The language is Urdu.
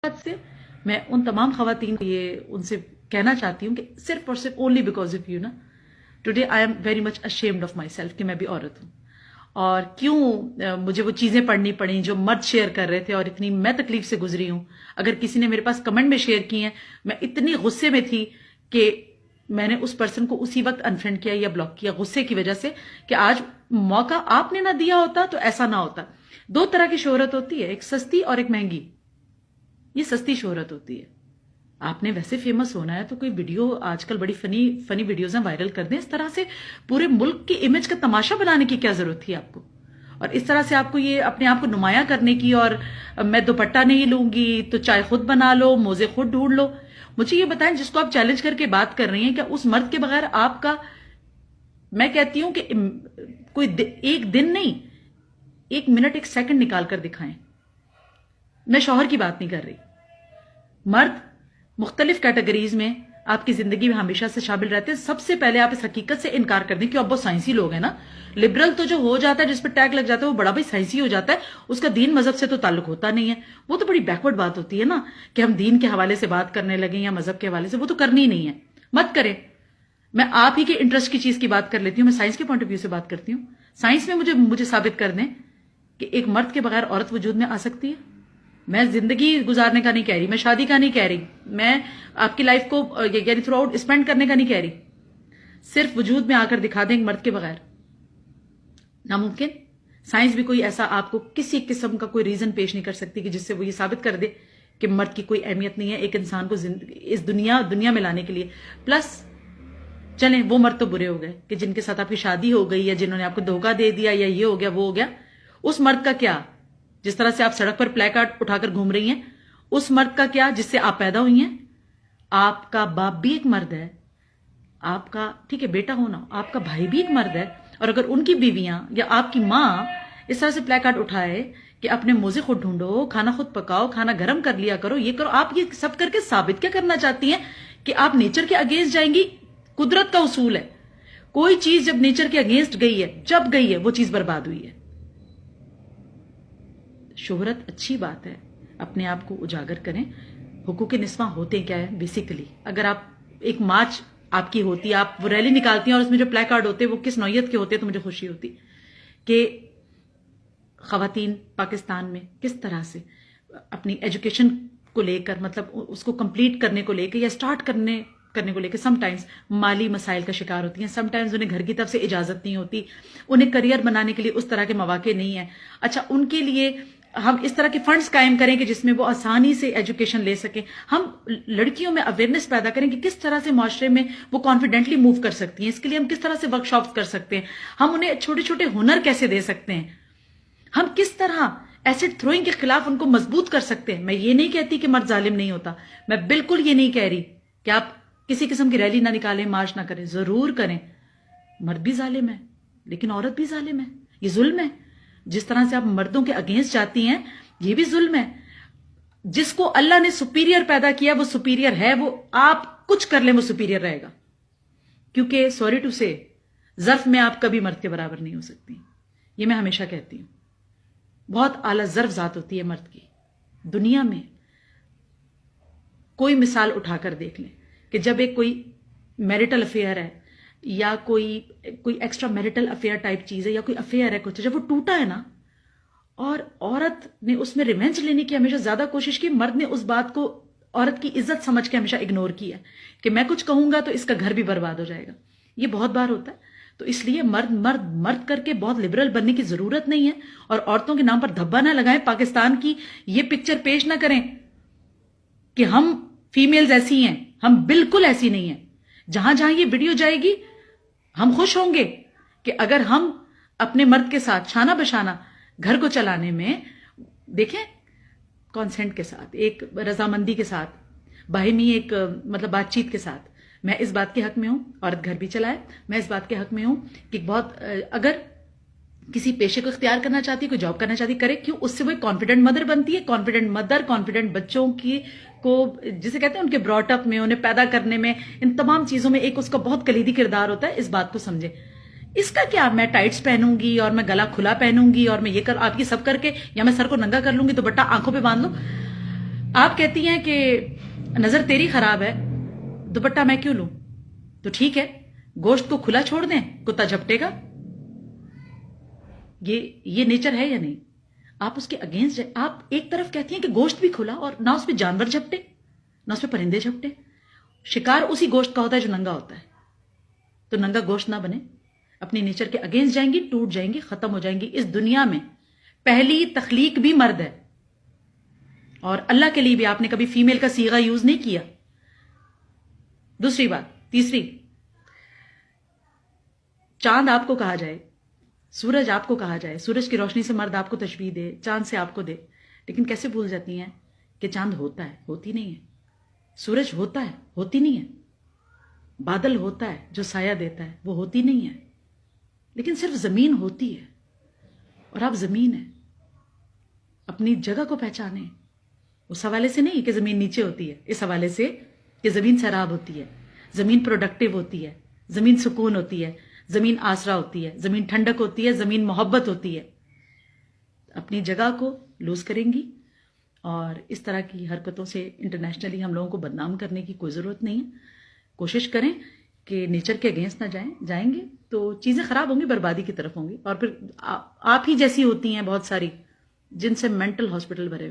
بات سے میں ان تمام خواتین کو یہ ان سے کہنا چاہتی ہوں کہ صرف اور صرف اونلی بیکاز آف یو نا today I am very much ashamed of my self کہ میں بھی عورت ہوں. اور کیوں مجھے وہ چیزیں پڑھنی پڑیں جو مرد شیئر کر رہے تھے اور اتنی میں تکلیف سے گزری ہوں. اگر کسی نے میرے پاس کمنٹ میں شیئر کی ہیں, میں اتنی غصے میں تھی کہ میں نے اس پرسن کو اسی وقت انفرینڈ کیا یا بلاک کیا غصے کی وجہ سے کہ آج موقع آپ نے نہ دیا ہوتا تو ایسا نہ ہوتا. دو طرح کی شہرت ہوتی ہے, ایک سستی اور ایک مہنگی. یہ سستی شہرت ہوتی ہے. آپ نے ویسے فیمس ہونا ہے تو کوئی ویڈیو, آج کل بڑی فنی ویڈیوز ہیں, وائرل کر دیں. اس طرح سے پورے ملک کی امیج کا تماشا بنانے کی کیا ضرورت تھی آپ کو؟ اور اس طرح سے آپ کو یہ اپنے آپ کو نمایاں کرنے کی, اور میں دوپٹہ نہیں لوں گی تو چائے خود بنا لو, موزے خود ڈھونڈ لو. مجھے یہ بتائیں, جس کو آپ چیلنج کر کے بات کر رہی ہیں, کیا اس مرد کے بغیر آپ کا, میں کہتی ہوں کہ کوئی ایک دن نہیں, ایک منٹ ایک سیکنڈ نکال کر دکھائیں. میں شوہر کی بات نہیں کر رہی. مرد مختلف کیٹیگریز میں آپ کی زندگی میں ہمیشہ سے شامل رہتے ہیں. سب سے پہلے آپ اس حقیقت سے انکار کر دیں کہ اب وہ سائنسی لوگ ہیں نا. لبرل تو جو ہو جاتا ہے, جس پہ ٹیگ لگ جاتا ہے, وہ بڑا بھائی سائنسی ہو جاتا ہے, اس کا دین مذہب سے تو تعلق ہوتا نہیں ہے. وہ تو بڑی بیکورڈ بات ہوتی ہے نا کہ ہم دین کے حوالے سے بات کرنے لگیں یا مذہب کے حوالے سے. وہ تو کرنی ہی نہیں ہے, مت کریں. میں آپ ہی کے انٹرسٹ کی چیز کی بات کر لیتی ہوں. میں سائنس کے پوائنٹ آف ویو سے بات کرتی ہوں. سائنس میں مجھے ثابت کر دیں کہ ایک مرد کے بغیر عورت وجود میں آ سکتی ہے. میں زندگی گزارنے کا نہیں کہہ رہی, میں شادی کا نہیں کہہ رہی, میں آپ کی لائف کو یعنی تھرو آؤٹ اسپینڈ کرنے کا نہیں کہہ رہی. صرف وجود میں آ کر دکھا دیں ایک مرد کے بغیر, ناممکن. سائنس بھی کوئی ایسا آپ کو کسی قسم کا کوئی ریزن پیش نہیں کر سکتی کہ جس سے وہ یہ ثابت کر دے کہ مرد کی کوئی اہمیت نہیں ہے ایک انسان کو اس دنیا میں لانے کے لیے. پلس چلیں وہ مرد تو برے ہو گئے کہ جن کے ساتھ آپ کی شادی ہو گئی یا جنہوں نے آپ کو دھوکہ دے دیا یا یہ ہو گیا وہ ہو گیا. اس مرد کا کیا جس طرح سے آپ سڑک پر پلے کارڈ اٹھا کر گھوم رہی ہیں؟ اس مرد کا کیا جس سے آپ پیدا ہوئی ہیں؟ آپ کا باپ بھی ایک مرد ہے, آپ کا ٹھیک ہے بیٹا ہونا, آپ کا بھائی بھی ایک مرد ہے. اور اگر ان کی بیویاں یا آپ کی ماں اس طرح سے پلے کارڈ اٹھائے کہ اپنے موزے خود ڈھونڈو, کھانا خود پکاؤ, کھانا گرم کر لیا کرو, یہ کرو, آپ یہ سب کر کے ثابت کیا کرنا چاہتی ہیں کہ آپ نیچر کے اگینسٹ جائیں گی؟ قدرت کا اصول ہے, کوئی چیز جب نیچر کے اگینسٹ گئی ہے, جب گئی ہے, وہ چیز برباد ہوئی ہے. شہرت اچھی بات ہے, اپنے آپ کو اجاگر کریں. حقوق نسواں ہوتے کیا ہے بیسیکلی؟ اگر آپ ایک مارچ آپ کی ہوتی, آپ وہ ریلی نکالتی ہیں اور اس میں جو پلے کارڈ ہوتے وہ کس نوعیت کے ہوتے تو مجھے خوشی ہوتی کہ خواتین پاکستان میں کس طرح سے اپنی ایجوکیشن کو لے کر, مطلب اس کو کمپلیٹ کرنے کو لے کے یا سٹارٹ کرنے کو لے کے سم ٹائمز مالی مسائل کا شکار ہوتی ہیں. سم ٹائمز انہیں گھر کی طرف سے اجازت نہیں ہوتی, انہیں کریئر بنانے کے لیے اس طرح کے مواقع نہیں ہیں. اچھا, ان کے لیے ہم اس طرح کے فنڈز قائم کریں کہ جس میں وہ آسانی سے ایجوکیشن لے سکیں. ہم لڑکیوں میں اویئرنیس پیدا کریں کہ کس طرح سے معاشرے میں وہ کانفیڈنٹلی موو کر سکتی ہیں. اس کے لیے ہم کس طرح سے ورک شاپس کر سکتے ہیں, ہم انہیں چھوٹے چھوٹے ہنر کیسے دے سکتے ہیں, ہم کس طرح ایسڈ تھروئنگ کے خلاف ان کو مضبوط کر سکتے ہیں. میں یہ نہیں کہتی کہ مرد ظالم نہیں ہوتا, میں بالکل یہ نہیں کہہ رہی کہ آپ کسی قسم کی ریلی نہ نکالیں, مارچ نہ کریں, ضرور کریں. مرد بھی ظالم ہے لیکن عورت بھی ظالم ہے, یہ ظلم ہے. جس طرح سے آپ مردوں کے اگینسٹ جاتی ہیں یہ بھی ظلم ہے. جس کو اللہ نے سپیریئر پیدا کیا وہ سپیریئر ہے, وہ آپ کچھ کر لیں وہ سپیریئر رہے گا. کیونکہ سوری ٹو سے ظرف میں آپ کبھی مرد کے برابر نہیں ہو سکتی. یہ میں ہمیشہ کہتی ہوں. بہت اعلیٰ ظرف ذات ہوتی ہے مرد کی دنیا میں. کوئی مثال اٹھا کر دیکھ لیں کہ جب ایک کوئی میرٹل افیئر ہے یا کوئی ایکسٹرا میرٹل افیئر ٹائپ چیز ہے یا کوئی افیئر ہے کچھ, جب وہ ٹوٹا ہے نا اور عورت نے اس میں ریونج لینے کی ہمیشہ زیادہ کوشش کی, مرد نے اس بات کو عورت کی عزت سمجھ کے ہمیشہ اگنور کیا کہ میں کچھ کہوں گا تو اس کا گھر بھی برباد ہو جائے گا. یہ بہت بار ہوتا ہے. تو اس لیے مرد کر کے بہت لبرل بننے کی ضرورت نہیں ہے, اور عورتوں کے نام پر دھبا نہ لگائیں. پاکستان کی یہ پکچر پیش نہ کریں کہ ہم فیمیلز ایسی ہیں, ہم بالکل ایسی نہیں ہیں. جہاں جہاں یہ ویڈیو جائے گی ہم خوش ہوں گے کہ اگر ہم اپنے مرد کے ساتھ شانہ بشانہ گھر کو چلانے میں دیکھیں, کانسنٹ کے ساتھ, ایک رضامندی کے ساتھ, باہمی ایک مطلب بات چیت کے ساتھ. میں اس بات کے حق میں ہوں عورت گھر بھی چلائے, میں اس بات کے حق میں ہوں کہ بہت اگر کسی پیشے کو اختیار کرنا چاہتی ہے, کوئی جاب کرنا چاہتی ہے, کرے. کیوں؟ اس سے وہ ایک کانفیڈنٹ مدر بنتی ہے. کانفیڈنٹ مدر, کانفیڈنٹ بچوں کی کو جسے کہتے ہیں ان کے براٹ اپ میں, انہیں پیدا کرنے میں, ان تمام چیزوں میں ایک اس کا بہت کلیدی کردار ہوتا ہے. اس بات کو سمجھے. اس کا کیا میں ٹائٹس پہنوں گی اور میں گلا کھلا پہنوں گی اور میں یہ آپ یہ سب کر کے, یا میں سر کو ننگا کر لوں گی دوپٹہ آنکھوں پہ باندھ لوں, آپ کہتی ہیں کہ نظر تیری خراب ہے، دوپٹہ میں کیوں لوں؟ تو ٹھیک ہے، گوشت کو کھلا چھوڑ دیں، کتا جھپٹے گا. یہ نیچر ہے یا نہیں؟ آپ اس کے اگینسٹ ہے. آپ ایک طرف کہتی ہیں کہ گوشت بھی کھلا اور نہ اس پہ جانور جھپٹے نہ اس پہ پرندے جھپٹے. شکار اسی گوشت کا ہوتا ہے جو ننگا ہوتا ہے. تو ننگا گوشت نہ بنے. اپنی نیچر کے اگینسٹ جائیں گی، ٹوٹ جائیں گی، ختم ہو جائیں گی. اس دنیا میں پہلی تخلیق بھی مرد ہے، اور اللہ کے لیے بھی آپ نے کبھی فیمیل کا صیغہ یوز نہیں کیا. دوسری بات، تیسری، چاند آپ کو کہا جائے، سورج آپ کو کہا جائے، سورج کی روشنی سے مرد آپ کو تشبیہ دے، چاند سے آپ کو دے، لیکن کیسے بھول جاتی ہیں کہ چاند ہوتا ہے، ہوتی نہیں ہے. سورج ہوتا ہے، ہوتی نہیں ہے. بادل ہوتا ہے جو سایہ دیتا ہے، وہ ہوتی نہیں ہے. لیکن صرف زمین ہوتی ہے، اور آپ زمین ہیں. اپنی جگہ کو پہچانیں. اس حوالے سے نہیں کہ زمین نیچے ہوتی ہے، اس حوالے سے کہ زمین سیراب ہوتی ہے، زمین پروڈکٹیو ہوتی ہے، زمین سکون ہوتی ہے، زمین آسرا ہوتی ہے، زمین ٹھنڈک ہوتی ہے، زمین محبت ہوتی ہے. اپنی جگہ کو لوز کریں گی، اور اس طرح کی حرکتوں سے انٹرنیشنلی ہم لوگوں کو بدنام کرنے کی کوئی ضرورت نہیں ہے. کوشش کریں کہ نیچر کے اگینسٹ نہ جائیں گے تو چیزیں خراب ہوں گی، بربادی کی طرف ہوں گی. اور پھر آپ ہی جیسی ہوتی ہیں بہت ساری جن سے مینٹل ہاسپٹل بھرے